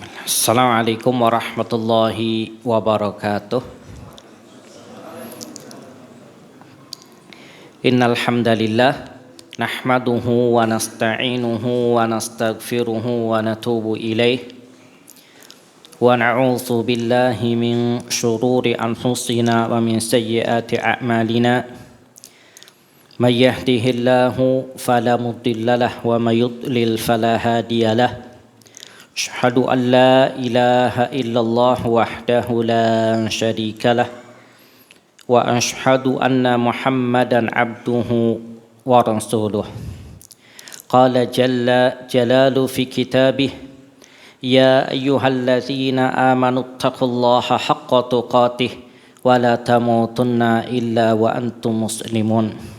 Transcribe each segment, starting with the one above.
Assalamualaikum warahmatullahi wabarakatuh. Innal hamdalillah nahmaduhu wa nasta'inuhu wa nastaghfiruhu wa natubu ilaih wa na'udzu billahi min syururi anfusina wa min sayyiati a'malina. May yahdihillahu fala mudhillalah wa may yudlil fala hadiyalah. Asyhadu an la ilaha illallah wahdahu la syarika lah wa asyhadu anna Muhammadan abduhu wa rasuluh. Qala jalla jalalu fi kitabih ya ayyuhallazina amanu taqullaha haqqa tuqatih wa la tamutunna illa wa antum muslimun.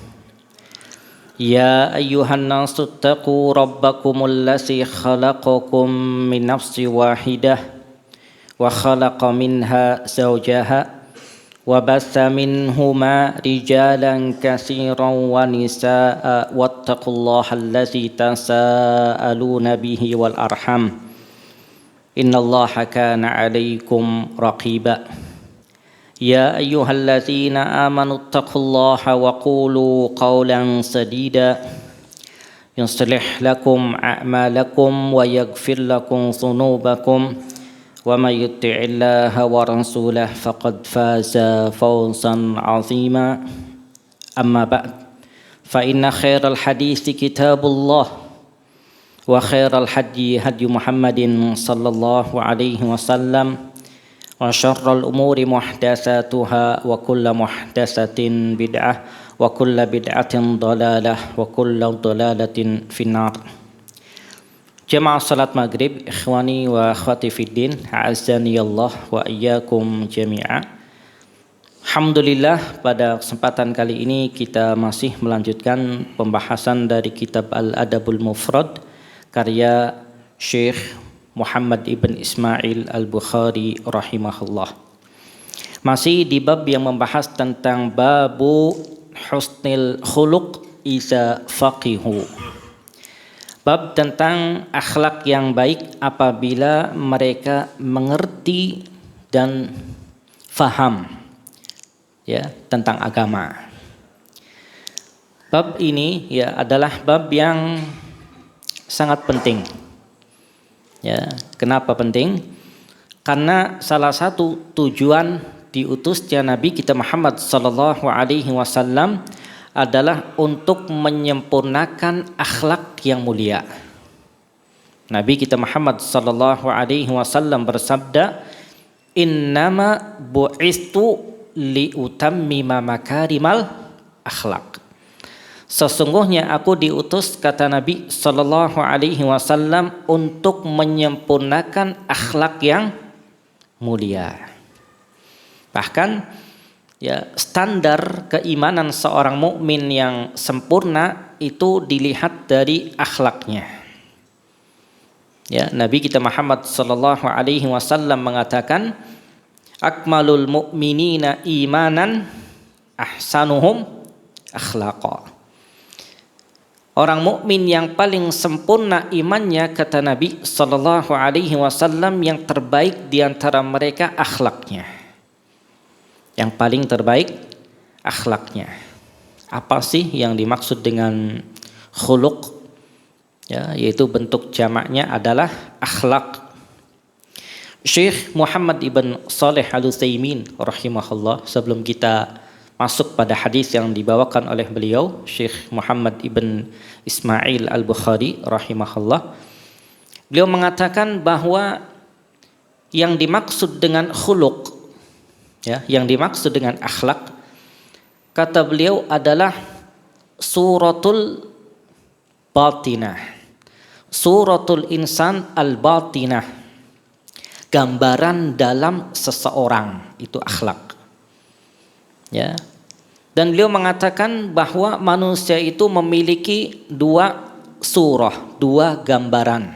Ya ayyuhan nasu taqu rabbakumul ladzi khalaqakum min nafsin wahidah wa khalaqa minha zawjaha wa bassa minhuma rijalan katsiran wa nisaa'a wattaqullaha alladzi tasaaluna bihi wal arham innallaha kana 'alaikum raqiba. Ya ayyuhallazina amanu taqullaha wa qulu qawlan sadida yuslih lakum a'malakum wa yaghfir lakum dhunubakum wa may yuti'illaha wa rasulahu faqad faza fawzan 'azima. Amma ba'd, fa inna khairal haditsi kitabullah wa khairal hadyi hadyu Muhammadin sallallahu alaihi wasallam wa syarrul umuri muhdatsatuha wa kullu muhdatsatin bid'ah wa kullu bid'atin dhalalah wa kullu dhalalatin finnar. Jamaah salat maghrib, ikhwani wa akhwati fiddin, a'azzani Allah wa iyyakum jami'a. Alhamdulillah, pada kesempatan kali ini kita masih melanjutkan pembahasan dari kitab Al-Adabul Mufrad karya Syekh Muhammad ibn Ismail al-Bukhari rahimahullah. Masih di bab yang membahas tentang babu husnil khuluq iza faqihu. Bab tentang akhlak yang baik apabila mereka mengerti dan faham ya tentang agama. Bab ini ya adalah bab yang sangat penting. Ya, kenapa penting? Karena salah satu tujuan diutusnya Nabi kita Muhammad sallallahu alaihi wasallam adalah untuk menyempurnakan akhlak yang mulia. Nabi kita Muhammad sallallahu alaihi wasallam bersabda, "Innama bu'istu liutammima makarimal akhlak." Sesungguhnya aku diutus, kata Nabi sallallahu alaihi wasallam, untuk menyempurnakan akhlak yang mulia. Bahkan ya standar keimanan seorang mukmin yang sempurna itu dilihat dari akhlaknya. Ya, Nabi kita Muhammad sallallahu alaihi wasallam mengatakan, "Akmalul mu'minina imanan ahsanuhum akhlaqa." Orang mukmin yang paling sempurna imannya, kata Nabi sallallahu alaihi wasallam, yang terbaik di antara mereka akhlaknya. Yang paling terbaik akhlaknya. Apa sih yang dimaksud dengan khuluq? Ya, yaitu bentuk jamaknya adalah akhlak. Syekh Muhammad ibn Shalih Al-Utsaimin rahimahullah, sebelum kita masuk pada hadis yang dibawakan oleh beliau Syekh Muhammad ibn Ismail al-Bukhari rahimahullah, beliau mengatakan bahwa yang dimaksud dengan khuluq, ya, yang dimaksud dengan akhlak, kata beliau adalah suratul batinah, suratul insan al-batinah, gambaran dalam seseorang, itu akhlak. Ya. Dan beliau mengatakan bahwa manusia itu memiliki dua surah, dua gambaran.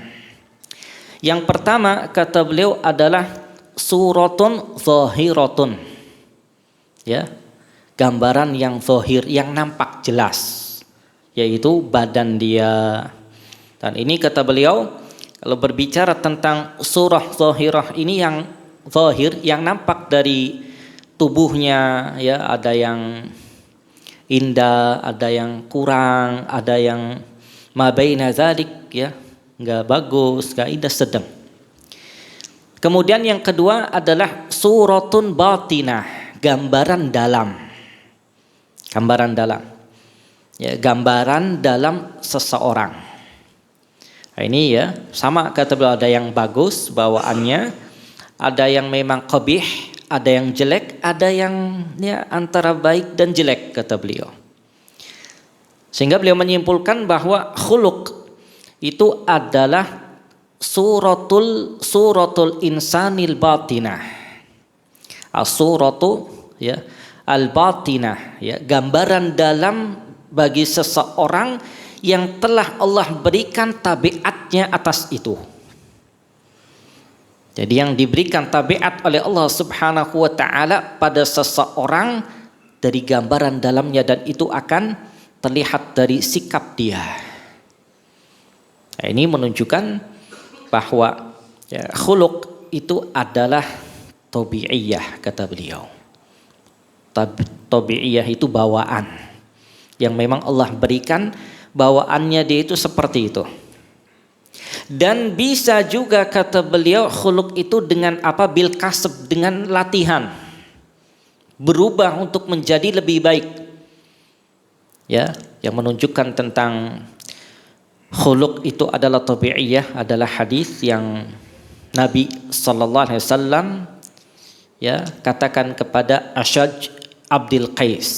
Yang pertama, kata beliau, adalah suratun zahiratun. Ya. Gambaran yang zahir, yang nampak jelas, yaitu badan dia. Dan ini kata beliau Kalau berbicara tentang surah zahirah ini, yang zahir, yang nampak dari tubuhnya, ya, ada yang indah, ada yang kurang, ada yang ma baina zalik, ya, enggak bagus, enggak indah, sedang. Kemudian yang kedua adalah suratun batinah, gambaran dalam. Gambaran dalam. Ya, gambaran dalam seseorang. Nah, ini ya, sama kata beliau, ada yang bagus bawaannya, ada yang memang qabih, ada yang jelek, ada yang ya antara baik dan jelek kata beliau. Sehingga beliau menyimpulkan bahwa khuluq itu adalah suratul insanil batinah. As-suratu ya al-batinah, ya, gambaran dalam bagi seseorang yang telah Allah berikan tabiatnya atas itu. Jadi yang diberikan tabiat oleh Allah Subhanahu wa taala pada seseorang dari gambaran dalamnya, dan itu akan terlihat dari sikap dia. Nah, ini menunjukkan bahwa ya, khuluq itu adalah tabi'iyah kata beliau. Tabi'iyah itu bawaan yang memang Allah berikan, bawaannya dia itu seperti itu. Dan bisa juga kata beliau khuluq itu dengan apa? Bil kasb, dengan latihan. Berubah untuk menjadi lebih baik. Ya, yang menunjukkan tentang khuluq itu adalah tabi'iyah adalah hadis yang Nabi sallallahu alaihi wasallam ya katakan kepada Ashaj Abdul Qais,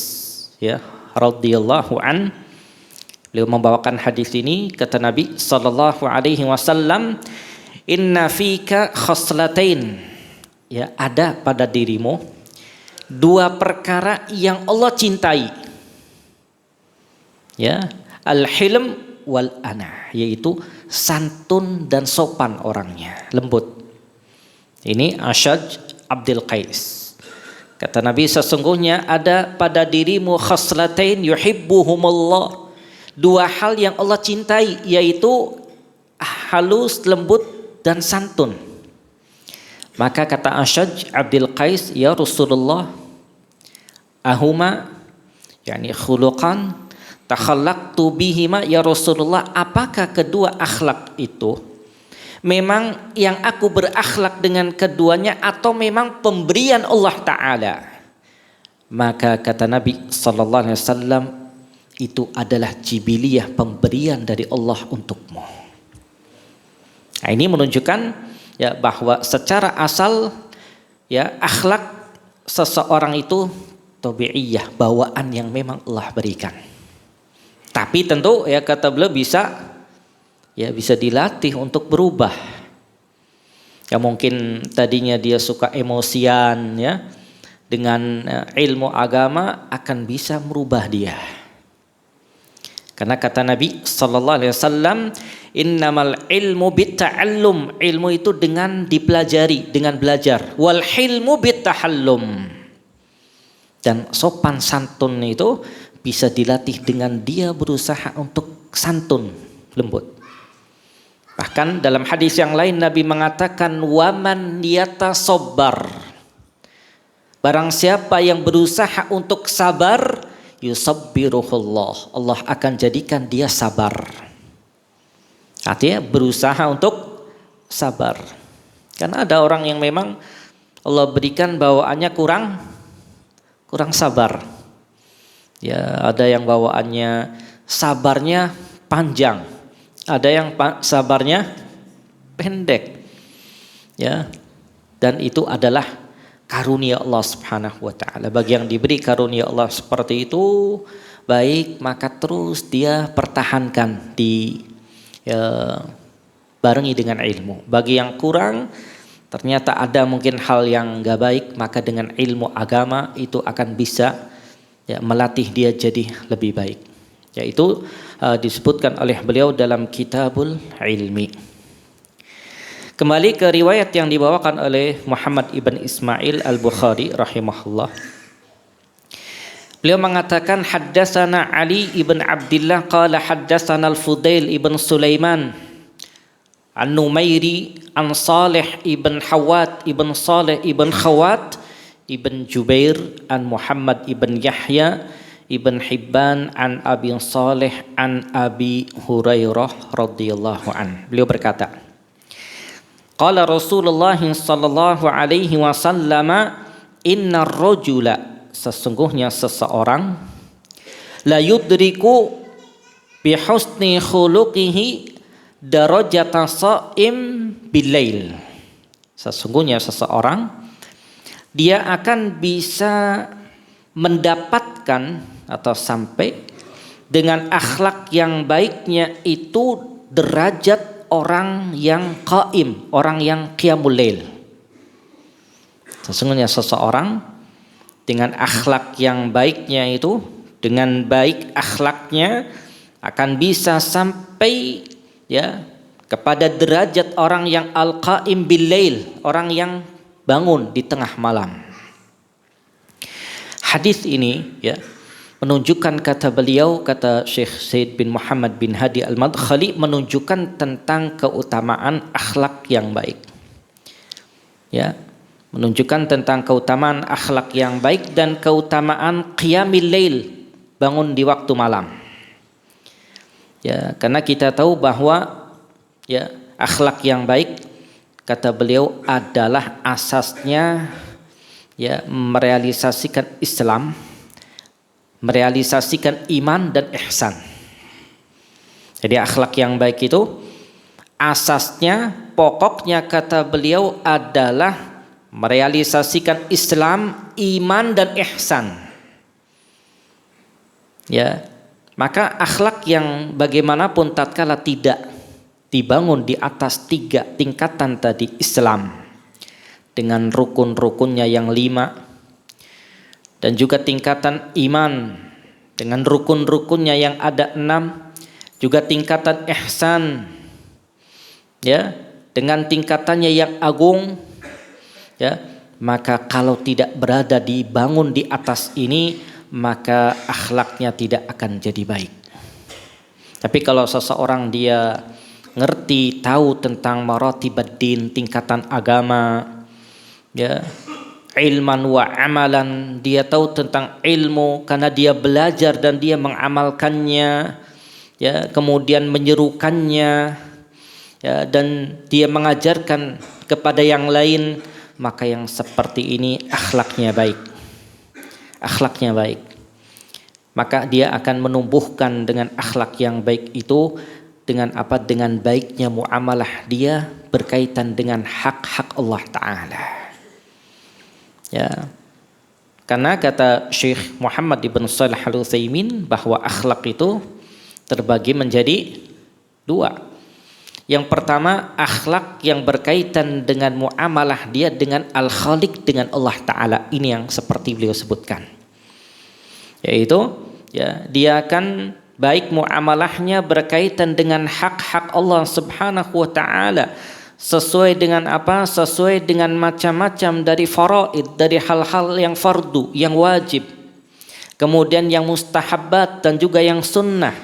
ya, radhiyallahu an. Beliau membawakan hadis ini, kata Nabi sallallahu alaihi wasallam, inna fika khaslatain, ya, ada pada dirimu dua perkara yang Allah cintai, ya, al-hilm wal ana, yaitu santun dan sopan orangnya, lembut. Ini Ashaj Abdul Qais. Kata Nabi, sesungguhnya ada pada dirimu khaslatain yuhibbuhumullah, dua hal yang Allah cintai, yaitu halus, lembut, dan santun. Maka kata Ashaj Abdul Qais, ya Rasulullah, ahuma, yani khuluqan takhallaqtu bihima, ya Rasulullah, apakah kedua akhlak itu memang yang aku berakhlak dengan keduanya, atau memang pemberian Allah Ta'ala? Maka kata Nabi sallallahu alaihi wasallam, itu adalah jibiliyah, pemberian dari Allah untukmu. Nah, ini menunjukkan ya bahwa secara asal ya akhlak seseorang itu tabi'iyah, bawaan yang memang Allah berikan. Tapi tentu ya kata beliau bisa dilatih untuk berubah. Ya mungkin tadinya dia suka emosian, ya, dengan ilmu agama akan bisa merubah dia. Karena kata Nabi sallallahu alaihi wasallam, innamal ilmu bitta'allum, ilmu itu dengan dipelajari, dengan belajar. Wal hilmu bittahallum, dan sopan santun itu bisa dilatih dengan dia berusaha untuk santun, lembut. Bahkan dalam hadis yang lain Nabi mengatakan, waman yatasobbar, barang siapa yang berusaha untuk sabar, yusabbiruhullah, Allah akan jadikan dia sabar. Artinya berusaha untuk sabar. Karena ada orang yang memang Allah berikan bawaannya kurang sabar. Ya, ada yang bawaannya sabarnya panjang, ada yang sabarnya pendek. Ya. Dan itu adalah karunia Allah Subhanahu wa taala. Bagi yang diberi karunia Allah seperti itu, baik, maka terus dia pertahankan barengi dengan ilmu. Bagi yang kurang, ternyata ada mungkin hal yang enggak baik, maka dengan ilmu agama itu akan bisa ya melatih dia jadi lebih baik. Yaitu disebutkan oleh beliau dalam Kitabul Ilmi. Kembali ke riwayat yang dibawakan oleh Muhammad ibn Ismail al-Bukhari rahimahullah. Beliau mengatakan, haddatsana Ali ibn Abdullah qala haddatsana al-Fudail ibn Sulaiman An-Numairi an Salih ibn Hawat ibn Salih ibn Khawat ibn Jubair an Muhammad ibn Yahya ibn Hibban an Abi Salih an Abi Hurairah radhiyallahu an. Beliau berkata, qala Rasulullah sallallahu alaihi wasallam, innar rajula, sesungguhnya seseorang, la yudriku bi husni khuluqihi darajata shaim bilail. Sesungguhnya seseorang, dia akan bisa mendapatkan atau sampai dengan akhlak yang baiknya itu derajat orang yang qaim, orang yang qiyamul lail. Sesungguhnya seseorang dengan akhlak yang baiknya itu, dengan baik akhlaknya akan bisa sampai kepada derajat orang yang al-qaim bil lail, orang yang bangun di tengah malam. Hadis ini menunjukkan, kata beliau, kata Syekh Said bin Muhammad bin Hadi Al-Madkhali, menunjukkan tentang keutamaan akhlak yang baik. Menunjukkan tentang keutamaan akhlak yang baik dan keutamaan qiyamil lail, bangun di waktu malam. Karena kita tahu bahwa akhlak yang baik, kata beliau, adalah asasnya merealisasikan Islam, merealisasikan iman dan ihsan. Jadi akhlak yang baik itu asasnya, pokoknya, kata beliau, adalah merealisasikan Islam, iman dan ihsan. Maka akhlak yang bagaimanapun tatkala tidak dibangun di atas 3 tingkatan tadi, Islam dengan rukun-rukunnya yang 5, dan juga tingkatan iman dengan rukun-rukunnya yang ada 6, juga tingkatan ihsan dengan tingkatannya yang agung, maka kalau tidak berada dibangun di atas ini, maka akhlaknya tidak akan jadi baik. Tapi kalau seseorang dia ngerti, tahu tentang maratibaddin, tingkatan agama, ilman wa amalan, dia tahu tentang ilmu karena dia belajar dan dia mengamalkannya, kemudian menyerukannya, dan dia mengajarkan kepada yang lain, maka yang seperti ini akhlaknya baik. Akhlaknya baik, maka dia akan menumbuhkan dengan akhlak yang baik itu dengan apa? Dengan baiknya muamalah dia berkaitan dengan hak-hak Allah Ta'ala. Karena kata Syekh Muhammad ibn Shalih Al-Utsaimin bahwa akhlak itu terbagi menjadi 2. Yang pertama, akhlak yang berkaitan dengan muamalah dia dengan Al-Khaliq, dengan Allah Ta'ala. Ini yang seperti beliau sebutkan, yaitu dia akan baik muamalahnya berkaitan dengan hak-hak Allah Subhanahu wa Ta'ala, sesuai dengan apa? Sesuai dengan macam-macam dari faraid, dari hal-hal yang fardu, yang wajib, kemudian yang mustahabat dan juga yang sunnah,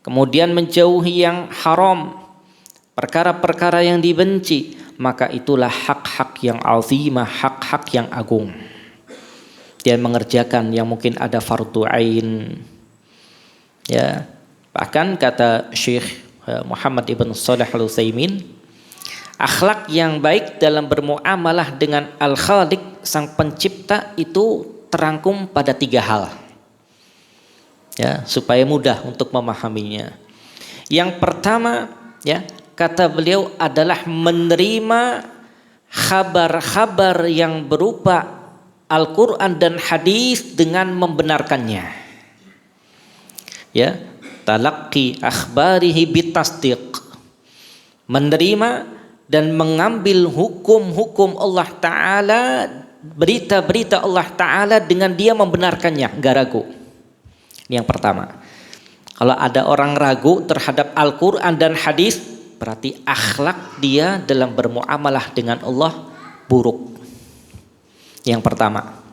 kemudian menjauhi yang haram, perkara-perkara yang dibenci, maka itulah hak-hak yang azimah, hak-hak yang agung. Dia mengerjakan yang mungkin ada fardu ain. Bahkan kata Syekh Muhammad ibn Shalih Al-Utsaimin, akhlak yang baik dalam bermuamalah dengan Al-Khaliq, sang pencipta, itu terangkum pada 3 hal. Supaya mudah untuk memahaminya. Yang pertama, kata beliau, adalah menerima khabar-khabar yang berupa Al-Quran dan hadis dengan membenarkannya. Talaqqi akhbarihi bitasdiq, menerima dan mengambil hukum-hukum Allah Ta'ala, berita-berita Allah Ta'ala dengan dia membenarkannya, gak ragu. Ini yang pertama. Kalau ada orang ragu terhadap Al-Quran dan hadis, berarti akhlak dia dalam bermuamalah dengan Allah buruk. Yang pertama.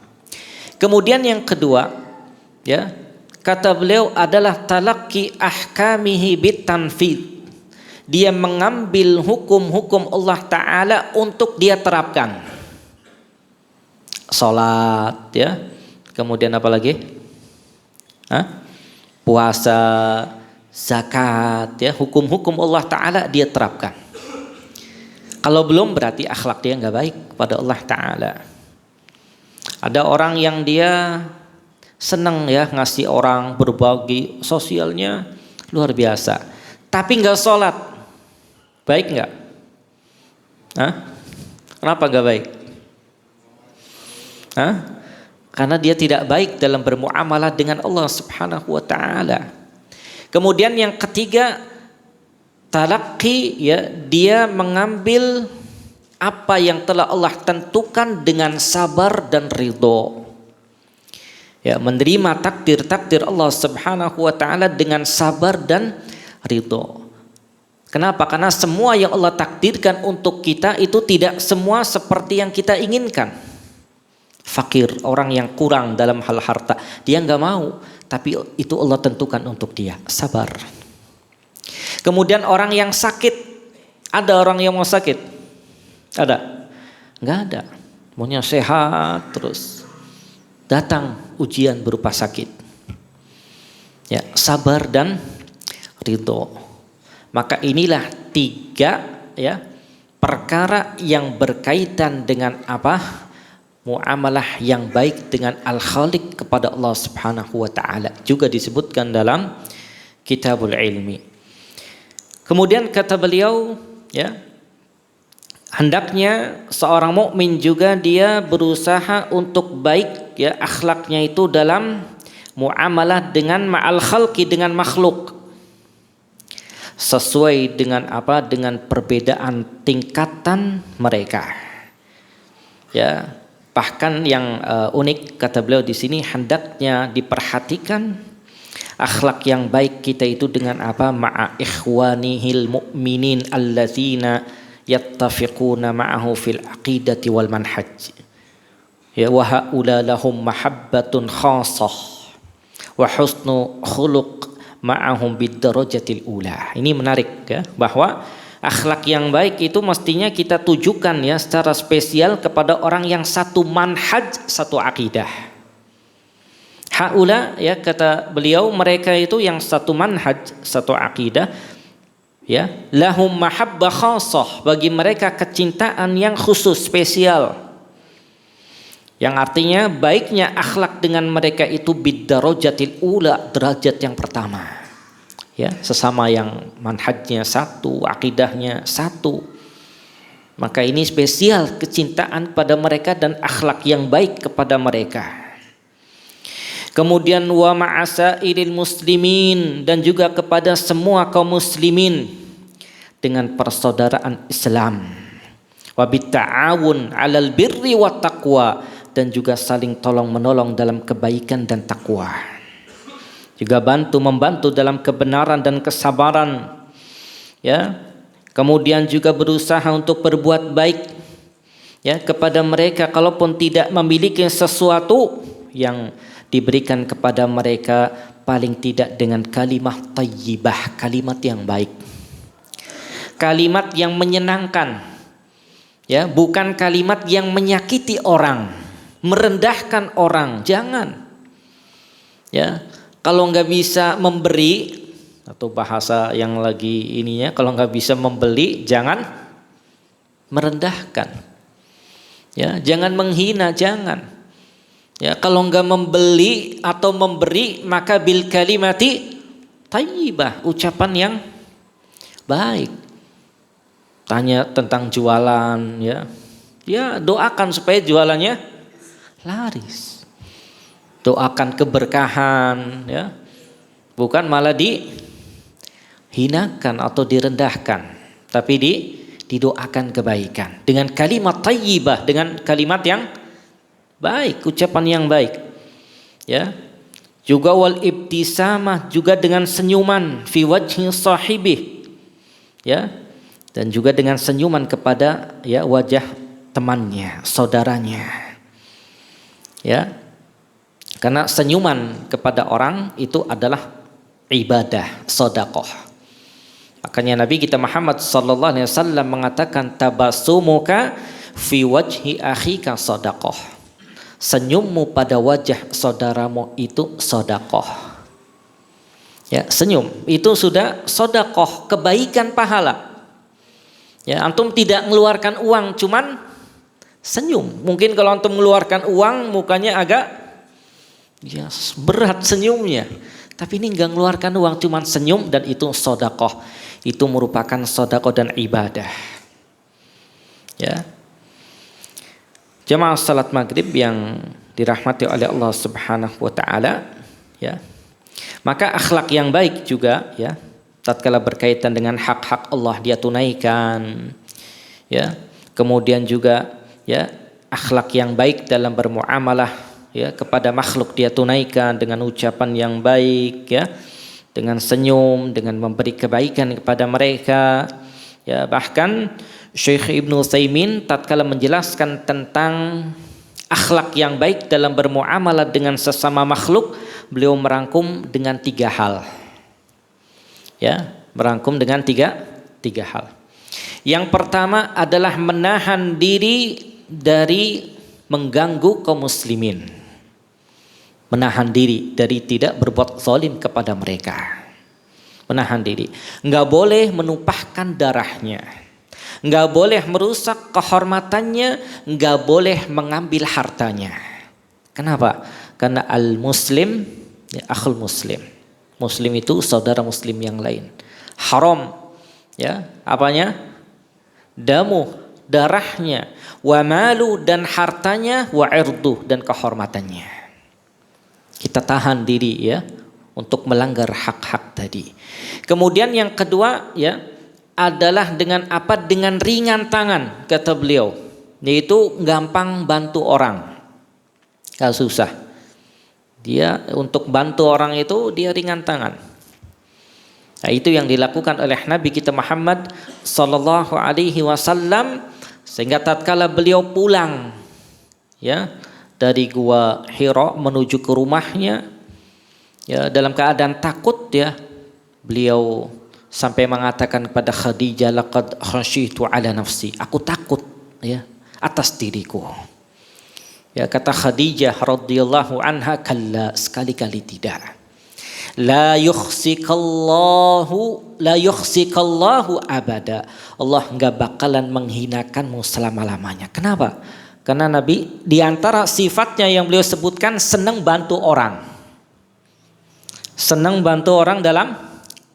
Kemudian yang kedua, kata beliau adalah talaqqi ahkamihi bitanfidz. dia mengambil hukum-hukum Allah Ta'ala untuk dia terapkan. Salat, ya. Kemudian apa lagi? Puasa, zakat, ya. Hukum-hukum Allah Ta'ala dia terapkan. Kalau belum berarti akhlak dia nggak baik kepada Allah Ta'ala. Ada orang yang dia senang ya ngasih orang, berbagi, sosialnya luar biasa. Tapi nggak sholat, baik nggak? Kenapa nggak baik? Karena dia tidak baik dalam bermuamalah dengan Allah Subhanahu wa Ta'ala. Kemudian yang ketiga, talaqi, ya, dia mengambil apa yang telah Allah tentukan dengan sabar dan ridho. Ya, menerima takdir Allah Subhanahu wa Ta'ala dengan sabar dan ridho. Kenapa? Karena semua yang Allah takdirkan untuk kita itu tidak semua seperti yang kita inginkan. Fakir, orang yang kurang dalam hal harta, dia nggak mau, tapi itu Allah tentukan untuk dia. Sabar. Kemudian orang yang sakit, ada orang yang mau sakit? Ada? Nggak ada. Maunya sehat terus. Datang ujian berupa sakit. Ya, sabar dan ridho. Maka inilah 3 ya perkara yang berkaitan dengan apa? Muamalah yang baik dengan Al-Khaliq kepada Allah Subhanahu wa Ta'ala. Juga disebutkan dalam Kitabul Ilmi. Kemudian kata beliau, ya, hendaknya seorang mukmin juga dia berusaha untuk baik, ya, akhlaknya itu dalam muamalah dengan ma'al khalqi, dengan makhluk. Sesuai dengan apa? Dengan perbedaan tingkatan mereka. Ya, bahkan yang unik kata beliau di sini, hendaknya diperhatikan akhlak yang baik kita itu dengan apa? Ma'a ikhwanihil mu'minin allazina yattafiquna ma'ahu fil aqidati wal manhaj. Ya, wa haula lahum mahabbatun khassah wa husnu khuluq ma'ahum bid darajatil ula. Ini menarik, ya, bahwa akhlak yang baik itu mestinya kita tujukan ya secara spesial kepada orang yang satu manhaj, satu akidah. Haula, ya, kata beliau, mereka itu yang satu manhaj, satu akidah, ya, lahum mahabbah khassah, bagi mereka kecintaan yang khusus, spesial. Yang artinya baiknya akhlak dengan mereka itu bid-darajatil ula, derajat yang pertama. Ya, sesama yang manhajnya satu, akidahnya satu. Maka ini spesial kecintaan pada mereka dan akhlak yang baik kepada mereka. Kemudian wa ma'asairil muslimin, dan juga kepada semua kaum muslimin dengan persaudaraan Islam. Wa bitta'awun 'alal birri wat taqwa, dan juga saling tolong menolong dalam kebaikan dan takwa. Juga membantu dalam kebenaran dan kesabaran. Ya. Kemudian juga berusaha untuk berbuat baik, ya, kepada mereka kalaupun tidak memiliki sesuatu yang diberikan kepada mereka, paling tidak dengan kalimat thayyibah, kalimat yang baik. Kalimat yang menyenangkan. Ya, bukan kalimat yang menyakiti orang, merendahkan orang, jangan. Ya, kalau nggak bisa memberi, atau bahasa yang lagi ininya, kalau nggak bisa membeli, jangan merendahkan. Ya, jangan menghina, jangan. Ya, kalau nggak membeli atau memberi, maka bil kalimati thayyibah, ucapan yang baik. Tanya tentang jualan, ya, ya, doakan supaya jualannya laris. Doakan keberkahan, ya. Bukan malah dihinakan atau direndahkan, tapi didoakan kebaikan dengan kalimat thayyibah, dengan kalimat yang baik, ucapan yang baik. Ya. Juga wal ibtisamah, juga dengan senyuman fi wajhi sahibih. Ya. Dan juga dengan senyuman kepada, ya, wajah temannya, saudaranya. Ya. Karena senyuman kepada orang itu adalah ibadah, sedekah. Makanya Nabi kita Muhammad sallallahu alaihi wasallam mengatakan tabassumuka fi wajhi akhika shadaqah. Senyummu pada wajah saudaramu itu sedekah. Ya, senyum itu sudah sedekah, kebaikan, pahala. Ya, antum tidak mengeluarkan uang, cuman senyum. Mungkin kalau antum mengeluarkan uang mukanya agak ya berat senyumnya. Tapi ini enggak mengeluarkan uang, cuman senyum, dan itu sedekah. Itu merupakan sedekah dan ibadah. Ya. Jamaah salat maghrib yang dirahmati oleh Allah Subhanahu wa taala, ya. Maka akhlak yang baik juga, ya, tatkala berkaitan dengan hak-hak Allah dia tunaikan. Ya. Kemudian juga, ya, akhlak yang baik dalam bermuamalah, ya, kepada makhluk dia tunaikan dengan ucapan yang baik, ya, dengan senyum, dengan memberi kebaikan kepada mereka. Ya, bahkan Syekh Ibnu Utsaimin tatkala menjelaskan tentang akhlak yang baik dalam bermuamalah dengan sesama makhluk, beliau merangkum dengan 3 hal. Ya, merangkum dengan tiga hal. Yang pertama adalah menahan diri dari mengganggu kaum muslimin. Menahan diri dari tidak berbuat zalim kepada mereka. Menahan diri. Enggak boleh menumpahkan darahnya. Enggak boleh merusak kehormatannya, enggak boleh mengambil hartanya. Kenapa? Karena al-muslim, ya, akhul muslim. Muslim itu saudara muslim yang lain. Haram, ya, apanya? Damu, darahnya, wa malu, dan hartanya, wa irduh, dan kehormatannya. Kita tahan diri, ya, untuk melanggar hak-hak tadi. Kemudian yang kedua, ya, adalah dengan apa? Dengan ringan tangan, kata beliau, yaitu gampang bantu orang. Kalau susah, dia untuk bantu orang itu dia ringan tangan. Nah, itu yang dilakukan oleh Nabi kita Muhammad sallallahu alaihi wasallam, sehingga tatkala beliau pulang, ya, dari gua Hira menuju ke rumahnya, ya, dalam keadaan takut, ya, beliau sampai mengatakan kepada Khadijah, laqad khasyitu ala nafsi, aku takut, ya, atas diriku. Ya, kata Khadijah radhiyallahu anha, kalla, sekali-kali tidak. La yukhsikallahu abada. Allah enggak bakalan menghinakanmu selama-lamanya. Kenapa? Karena Nabi di antara sifatnya yang beliau sebutkan senang bantu orang. Senang bantu orang dalam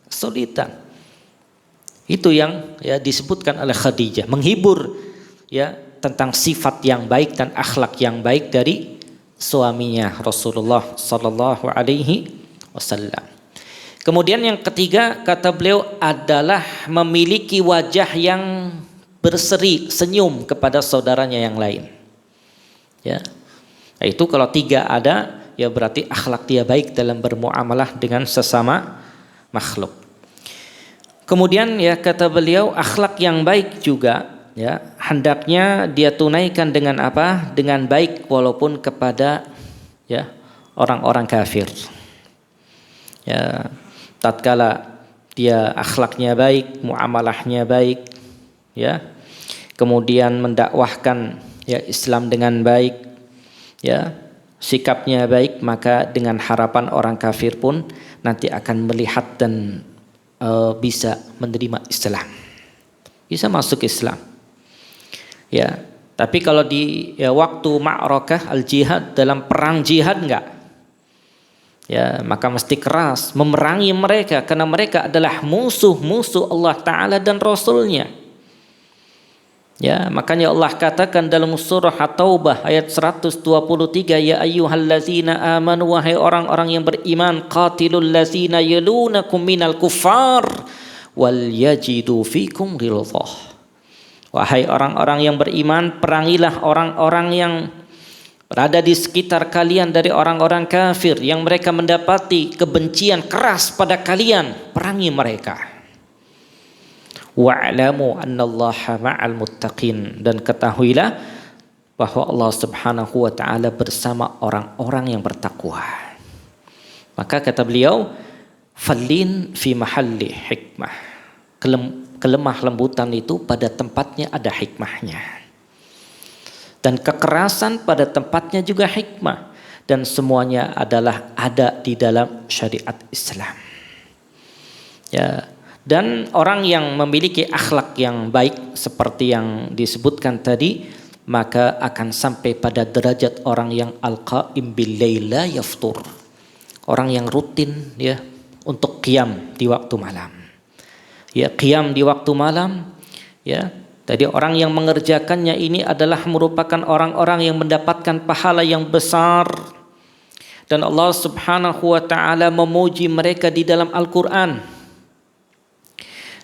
kesulitan. Itu yang, ya, disebutkan oleh Khadijah, menghibur, ya, tentang sifat yang baik dan akhlak yang baik dari suaminya Rasulullah sallallahu alaihi wasallam. Kemudian yang ketiga, kata beliau, adalah memiliki wajah yang berseri, senyum kepada saudaranya yang lain. Ya. Nah, itu kalau 3 ada, ya berarti akhlak dia baik dalam bermuamalah dengan sesama makhluk. Kemudian, ya, kata beliau, akhlak yang baik juga, ya, hendaknya dia tunaikan dengan apa? Dengan baik walaupun kepada, ya, orang-orang kafir. Ya, tatkala dia akhlaknya baik, muamalahnya baik, ya, kemudian mendakwahkan, ya, Islam dengan baik, ya, sikapnya baik, maka dengan harapan orang kafir pun nanti akan melihat dan bisa menerima Islam, bisa masuk Islam. Ya, tapi kalau di, ya, waktu ma'rakah al-jihad, dalam perang jihad enggak, ya, maka mesti keras memerangi mereka, karena mereka adalah musuh-musuh Allah Ta'ala dan Rasulnya. Ya, makanya Allah katakan dalam surah At-Taubah ayat 123, ya ayyuhallazina amanu, wahai orang-orang yang beriman, qatilul ladzina yalunakum minal kuffar wal yajidu fikum ghilzah. Wahai orang-orang yang beriman, perangilah orang-orang yang berada di sekitar kalian dari orang-orang kafir yang mereka mendapati kebencian keras pada kalian, perangi mereka. Wa'lamu annallaha ma'al muttaqin, dan ketahuilah bahwa Allah Subhanahu wa taala bersama orang-orang yang bertakwa. Maka kata beliau, fallin fi mahalli hikmah. kelemah lembutan itu pada tempatnya ada hikmahnya. Dan kekerasan pada tempatnya juga hikmah. Dan semuanya adalah ada di dalam syariat Islam. Ya. Dan orang yang memiliki akhlak yang baik seperti yang disebutkan tadi, maka akan sampai pada derajat orang yang al-qaim bil-lail la yaftur. Orang yang rutin ya untuk qiyam di waktu malam. Ya, qiyam di waktu malam ya. Jadi orang yang mengerjakannya ini adalah merupakan orang-orang yang mendapatkan pahala yang besar. Dan Allah Subhanahu wa taala memuji mereka di dalam Al-Qur'an.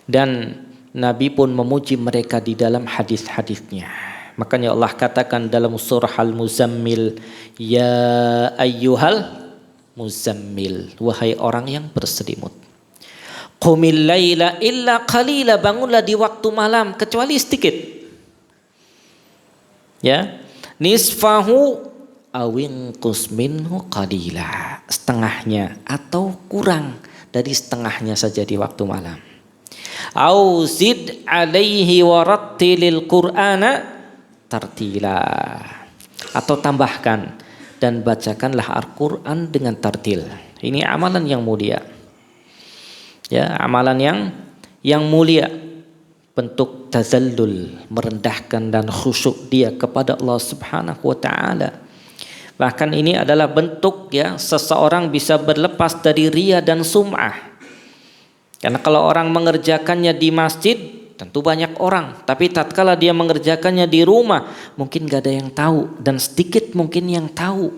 Dan Nabi pun memuji mereka di dalam hadis-hadisnya. Makanya Allah katakan dalam surah Al-Muzammil, ya ayyuhal muzammil, wahai orang yang berselimut. Qumil laila illa qalila, bangunlah di waktu malam kecuali sedikit. Ya, nisfahu awinqus minhu qalila, setengahnya atau kurang dari setengahnya saja di waktu malam. Au zid alaihi warattilil qur'ana tartila, atau tambahkan dan bacakanlah Al-Qur'an dengan tartil. Ini amalan yang mulia. Ya, amalan yang mulia, bentuk tazallul, merendahkan dan khusyuk dia kepada Allah Subhanahu wa taala. Bahkan ini adalah bentuk ya seseorang bisa berlepas dari riya dan sum'ah. Karena kalau orang mengerjakannya di masjid tentu banyak orang, tapi tatkala dia mengerjakannya di rumah mungkin gak ada yang tahu dan sedikit mungkin yang tahu.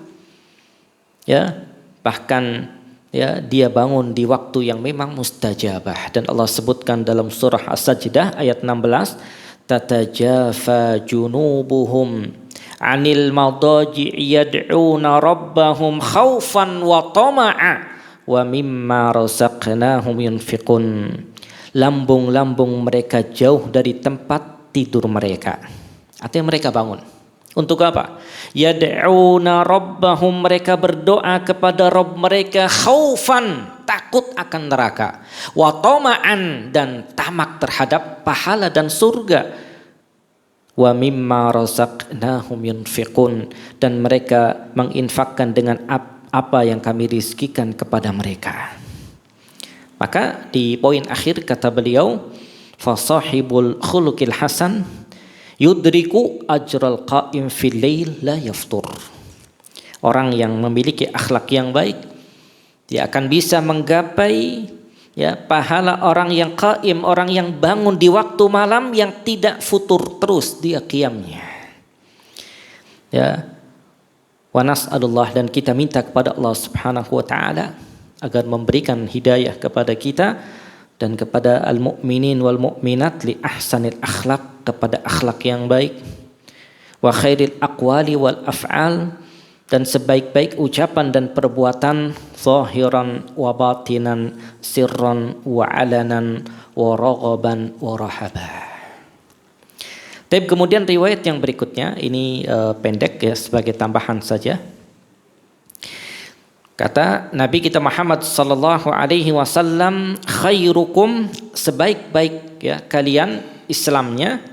Ya, bahkan ya dia bangun di waktu yang memang mustajabah, dan Allah sebutkan dalam surah As-Sajdah ayat 16, tatajafa junubuhum 'anil madaji'i yad'una rabbahum khaufan wa tama'a wa mimma razaqnahum yunfiqun. Lambung-lambung mereka jauh dari tempat tidur mereka. Artinya mereka bangun. Untuk apa? Yad'una rabbahum, mereka berdoa kepada Rabb mereka, khaufan, takut akan neraka, wa tama'an, dan tamak terhadap pahala dan surga, wa mimma razaqnahum yunfiqun, dan mereka menginfakkan dengan apa yang kami rizkikan kepada mereka. Maka di poin akhir kata beliau, fasahibul khuluqil hasan yudriku ajral qaim fil lail la yaftur. Orang yang memiliki akhlak yang baik, dia akan bisa menggapai ya pahala orang yang qaim, orang yang bangun di waktu malam yang tidak futur terus dia qiyamnya. Ya. Wa nas'alullah, dan kita minta kepada Allah Subhanahu wa taala agar memberikan hidayah kepada kita dan kepada al-mu'minin wal mu'minat li ahsanil akhlaq, kepada akhlak yang baik, wa khairil aqwali wal af'al, dan sebaik-baik ucapan dan perbuatan, zahiran wa batinan, sirran wa alanan, wa raghaban wa rahaba. Tapi kemudian riwayat yang berikutnya ini pendek ya, sebagai tambahan saja. Kata Nabi kita Muhammad sallallahu alaihi wasallam, khairukum, sebaik-baik ya kalian Islamnya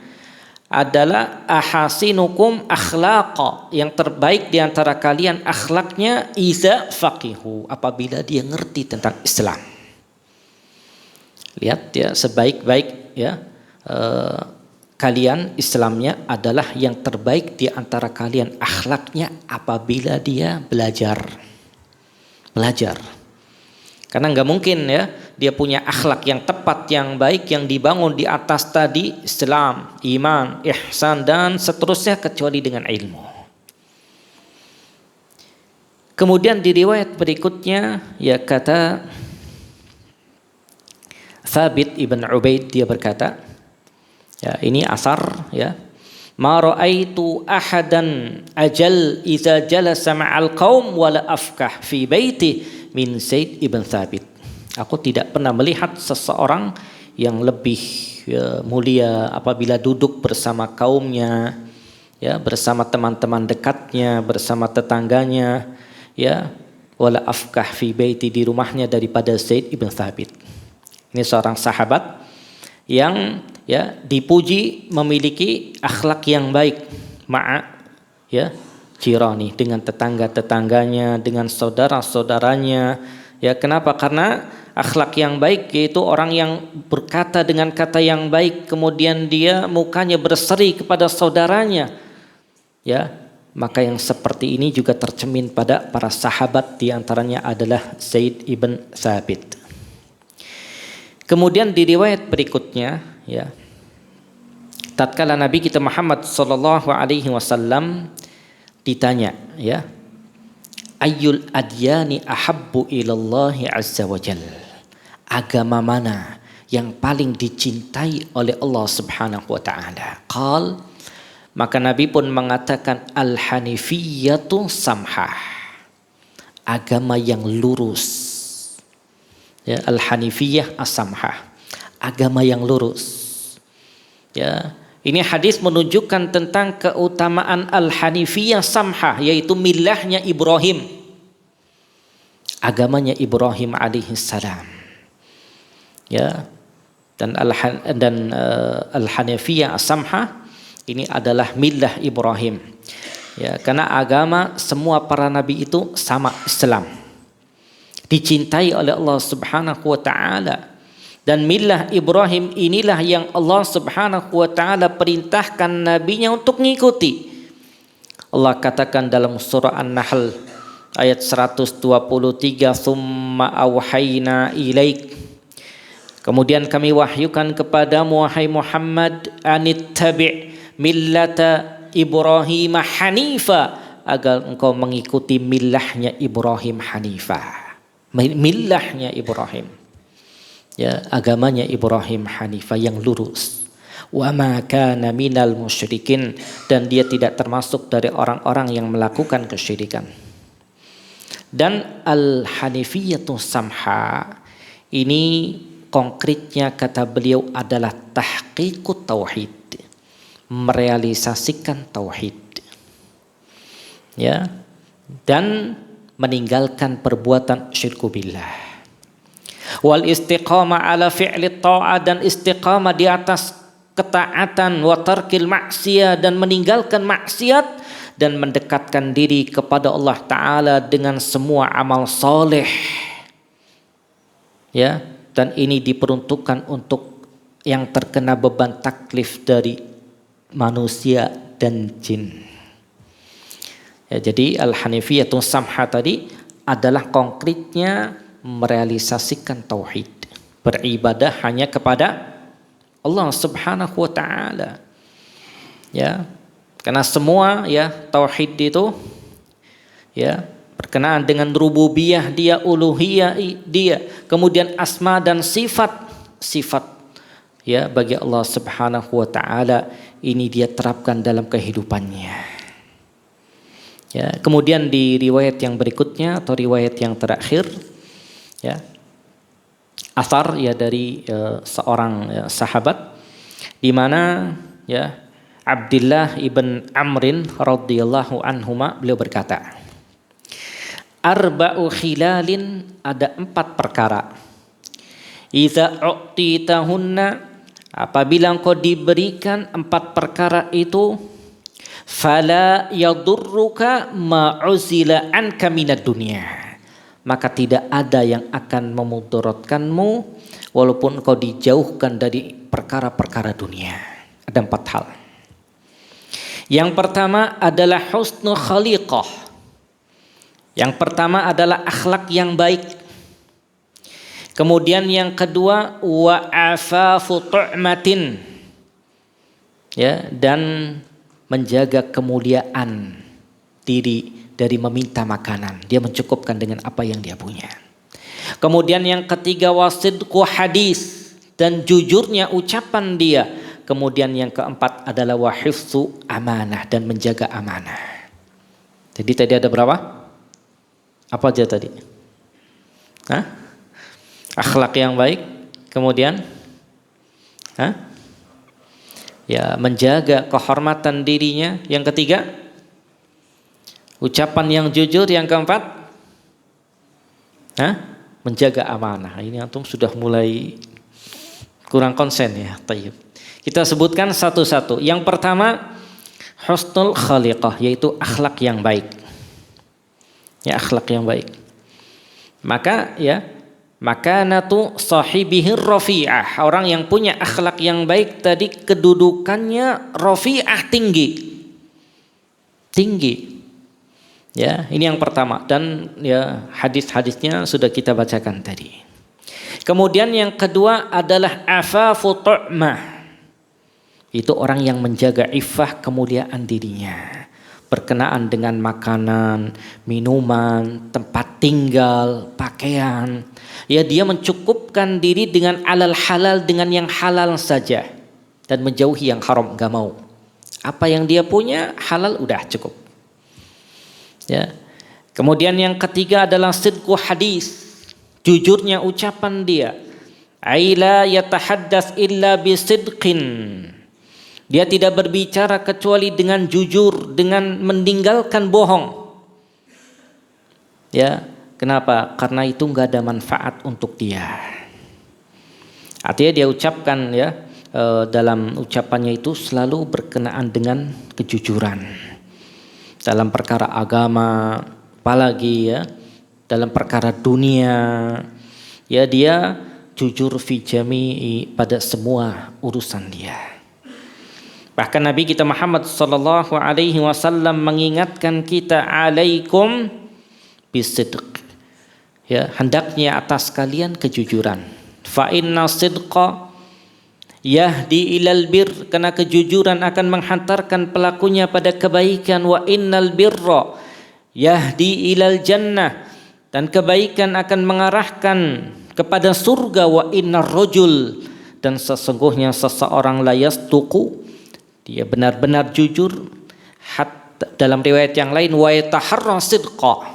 adalah ahasinukum akhlaqa, yang terbaik di antara kalian akhlaknya iza faqihu, apabila dia ngerti tentang Islam. Lihat ya, sebaik-baik ya kalian Islamnya adalah yang terbaik di antara kalian akhlaknya apabila dia belajar. Karena nggak mungkin ya dia punya akhlak yang tepat, yang baik, yang dibangun di atas tadi Islam, iman, ihsan dan seterusnya, kecuali dengan ilmu. Kemudian di riwayat berikutnya ya kata Thabit ibn Ubaid, dia berkata, ya, ini asar ya. Ma ra'aitu ahadan ajal idza jalasa ma'al qaum wala afkah fi baiti min Zaid ibn Thabit. Aku tidak pernah melihat seseorang yang lebih mulia apabila duduk bersama kaumnya, ya, bersama teman-teman dekatnya, bersama tetangganya, ya, wala afkah fi baiti, di rumahnya, daripada Zaid ibn Thabit. Ini seorang sahabat yang ya dipuji memiliki akhlak yang baik ma'a ya jirani, dengan tetangga-tetangganya, dengan saudara-saudaranya. Ya, kenapa? Karena akhlak yang baik yaitu orang yang berkata dengan kata yang baik, kemudian dia mukanya berseri kepada saudaranya. Ya, maka yang seperti ini juga tercermin pada para sahabat, di antaranya adalah Zaid ibn Thabit. Kemudian di riwayat berikutnya, ya, tatkala Nabi kita Muhammad sallallahu alaihi wasallam ditanya, ya, ayyul adyani ahabbu ilallahi azza wa jalla, agama mana yang paling dicintai oleh Allah Subhanahu wa taala? Qal, maka Nabi pun mengatakan al-hanifiyatu samhah, agama yang lurus. Ya, al-hanifiyah as-samhah, agama yang lurus. Ya, ini hadis menunjukkan tentang keutamaan al-hanifiyah samhah, yaitu millahnya Ibrahim, agamanya Ibrahim alaihi salam. Ya, dan al-hanifiyah as-samhah ini adalah millah Ibrahim. Ya, karena agama semua para nabi itu sama, Islam, dicintai oleh Allah Subhanahu wa taala. Dan millah Ibrahim inilah yang Allah Subhanahu wa taala perintahkan nabinya untuk mengikuti. Allah katakan dalam surah An-Nahl ayat 123, "Tsumma auhayna ilaik", kemudian kami wahyukan kepadamu wahai Muhammad, "Anittabi' millata Ibrahim hanifa", agar engkau mengikuti millahnya Ibrahim hanifah. Millahnya Ibrahim, ya, agamanya Ibrahim hanifah yang lurus. Wa ma kana minal musyrikin, dan dia tidak termasuk dari orang-orang yang melakukan kesyirikan. Dan al-hanifiyatu samha ini konkretnya kata beliau adalah tahqiqut tauhid, merealisasikan tauhid, ya, dan meninggalkan perbuatan syirku billah. Wal istiqamah ala fi'li ta'ah, dan istiqamah di atas ketaatan, wa tarkil maksiyah, dan meninggalkan maksiat, dan mendekatkan diri kepada Allah Ta'ala dengan semua amal soleh. Ya, dan ini diperuntukkan untuk yang terkena beban taklif dari manusia dan jin. Ya, jadi al-hanifiyatun samha tadi adalah konkretnya merealisasikan tauhid, beribadah hanya kepada Allah Subhanahu wa taala. Ya, karena semua ya tauhid itu ya berkenaan dengan rububiyah dia, uluhiyah dia, kemudian asma dan sifat ya bagi Allah Subhanahu wa taala, ini dia terapkan dalam kehidupannya. Ya, kemudian di riwayat yang berikutnya atau riwayat yang terakhir, ya, asar ya dari seorang sahabat, di mana ya Abdullah ibn Amrin radhiyallahu anhuma, beliau berkata, arba'u khilalin, ada 4 perkara, idza u'titahunna, apabila engkau diberikan 4 perkara itu, fala yadurruka ma'uzila anka minad dunya, maka tidak ada yang akan memudaratkanmu walaupun kau dijauhkan dari perkara-perkara dunia. Ada 4 hal. Yang pertama adalah husnul khaliqah. Yang pertama adalah akhlak yang baik. Kemudian yang kedua wa afafu tu'matin, ya, dan menjaga kemuliaan diri dari meminta makanan, dia mencukupkan dengan apa yang dia punya. Kemudian yang ketiga wasidqu hadis, dan jujurnya ucapan dia. Kemudian yang keempat adalah wahifzu amanah, dan menjaga amanah. Jadi tadi ada berapa? Apa aja tadi? Hah? Akhlak yang baik, kemudian ya menjaga kehormatan dirinya. Yang ketiga ucapan yang jujur. Yang keempat menjaga amanah. Ini antum sudah mulai Kurang konsen ya. Tayyib. Kita sebutkan satu-satu. Yang pertama, husnul khaliqah, yaitu akhlak yang baik. Ya, akhlak yang baik. Maka ya, makanatu sahibihir rafi'ah. Orang yang punya akhlak yang baik tadi kedudukannya rafi'ah, tinggi. Tinggi. Ya, ini yang pertama, dan ya hadis-hadisnya sudah kita bacakan tadi. Kemudian yang kedua adalah afafu tu'mah. Itu orang yang menjaga iffah, kemuliaan dirinya, berkenaan dengan makanan, minuman, tempat tinggal, pakaian. Ya, dia mencukupkan diri dengan halal dengan yang halal saja dan menjauhi yang haram, gak mau. Apa yang dia punya halal udah cukup. Ya. Kemudian yang ketiga adalah sidqu hadis, jujurnya ucapan dia. Aila yatahaddas illa bisidqin. Dia tidak berbicara kecuali dengan jujur, dengan meninggalkan bohong. Ya, kenapa? Karena itu nggak ada manfaat untuk dia. Artinya dia ucapkan ya, dalam ucapannya itu selalu berkenaan dengan kejujuran. Dalam perkara agama, apalagi ya, dalam perkara dunia, ya dia jujur fi jami'i, pada semua urusan dia. Bahkan Nabi kita Muhammad sallallahu alaihi wasallam mengingatkan kita, alaikum bisidq. Ya, hendaknya atas kalian kejujuran. Fa inna sidqa yahdi ilal bir, karena kejujuran akan menghantarkan pelakunya pada kebaikan. Wa innal birra yahdi ilal jannah, dan kebaikan akan mengarahkan kepada surga. Wa innar rajul, dan sesungguhnya seseorang la yastuqu, dia benar-benar jujur. Dalam riwayat yang lain, wa yataharra sidqa,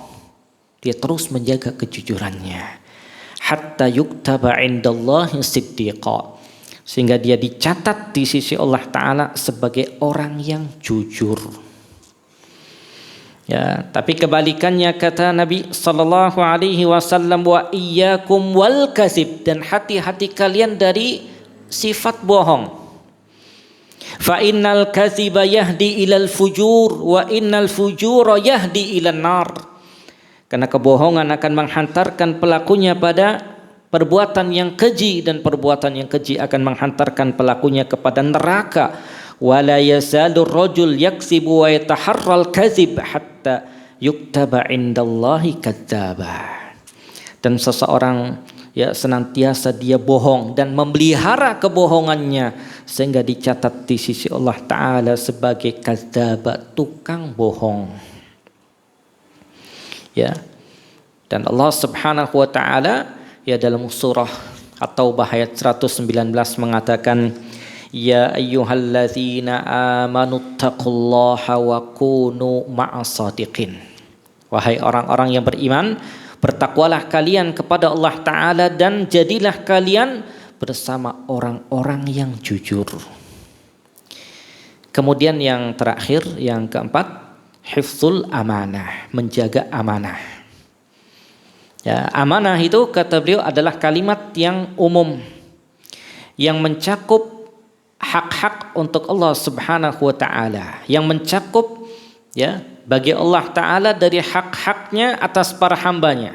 dia terus menjaga kejujurannya. Hatta yuktaba indallahi siddiqa, sehingga dia dicatat di sisi Allah Ta'ala sebagai orang yang jujur. Ya, tapi kebalikannya kata Nabi sallallahu alaihi wasallam, wa iyyakum wal kadzib, dan hati-hati kalian dari sifat bohong. Fa innal kadziba yahdi ilal fujur wa innal fujura yahdi ilan nar. Karena kebohongan akan menghantarkan pelakunya pada perbuatan yang keji, dan perbuatan yang keji akan menghantarkan pelakunya kepada neraka. Wala yazalur rajul yaksibu wa yataharral kadzib hatta yuktaba indallahi kadzdzaba. Dan seseorang ya senantiasa dia bohong dan memelihara kebohongannya sehingga dicatat di sisi Allah Ta'ala sebagai kadzdzaba, tukang bohong. Ya. Dan Allah Subhanahu wa Ta'ala ya dalam surah At-Taubah ayat 119 mengatakan, ya ayyuhalladzina amanu taqullaha wa kunu ma'as-shadiqin. Wahai orang-orang yang beriman, bertakwalah kalian kepada Allah Ta'ala dan jadilah kalian bersama orang-orang yang jujur. Kemudian yang terakhir, yang keempat, hifzul amanah, menjaga amanah. Ya, amanah itu kata beliau adalah kalimat yang umum, yang mencakup hak-hak untuk Allah Subhanahu wa Ta'ala, yang mencakup ya bagi Allah Ta'ala dari hak-haknya atas para hambanya.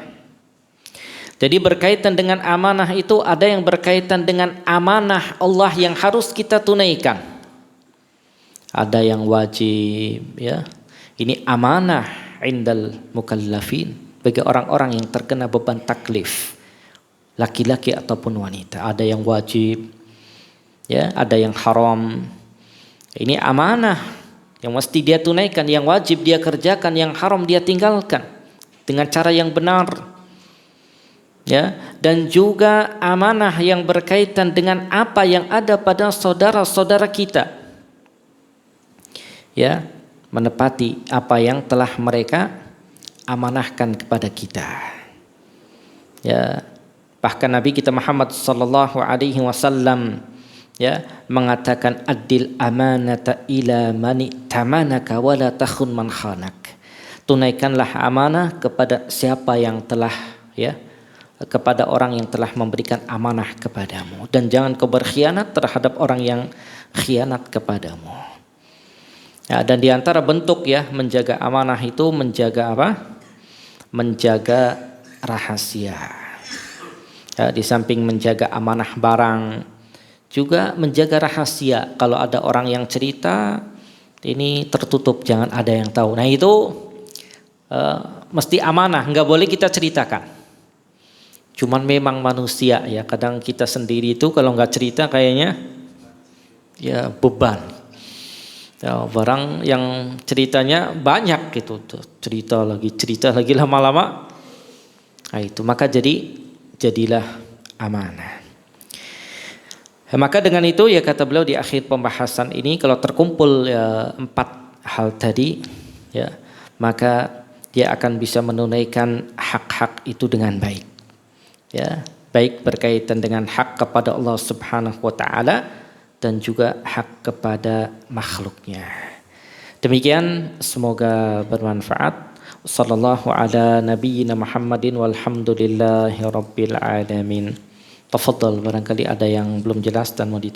Jadi berkaitan dengan amanah itu ada yang berkaitan dengan amanah Allah yang harus kita tunaikan. Ada yang wajib ya. Ini amanah indal mukallafin, bagi orang-orang yang terkena beban taklif, laki-laki ataupun wanita. Ada yang wajib ya, ada yang haram. Ini amanah yang mesti dia tunaikan, yang wajib dia kerjakan, yang haram dia tinggalkan dengan cara yang benar. Ya, dan juga amanah yang berkaitan dengan apa yang ada pada saudara-saudara kita. Ya, menepati apa yang telah mereka amanahkan kepada kita. Ya, bahkan Nabi kita Muhammad sallallahu alaihi wasallam ya mengatakan, adil amanata ila mani tamanaka wala takhun man khanak. Tunaikanlah amanah kepada siapa yang telah ya kepada orang yang telah memberikan amanah kepadamu, dan jangan kau berkhianat terhadap orang yang khianat kepadamu. Ya, dan diantara bentuk ya menjaga amanah itu menjaga apa? Menjaga rahasia. Ya, di samping menjaga amanah barang, juga menjaga rahasia. Kalau ada orang yang cerita, ini tertutup, jangan ada yang tahu. Nah itu mesti amanah, nggak boleh kita ceritakan. Cuman memang manusia ya, kadang kita sendiri itu kalau nggak cerita kayaknya ya beban. Ya, barang yang ceritanya banyak gitu, cerita lagi lama-lama. Nah itu maka jadilah amanah. Ya, maka dengan itu ya kata beliau di akhir pembahasan ini, kalau terkumpul ya 4 hal tadi ya, maka dia akan bisa menunaikan hak-hak itu dengan baik. Ya, baik berkaitan dengan hak kepada Allah Subhanahu wa taala dan juga hak kepada makhluknya. Demikian, semoga bermanfaat. Sallallahu ala nabiyyina Muhammadin walhamdulillahi rabbil alamin. Tafadhal, barangkali ada yang belum jelas dan mau ditanya.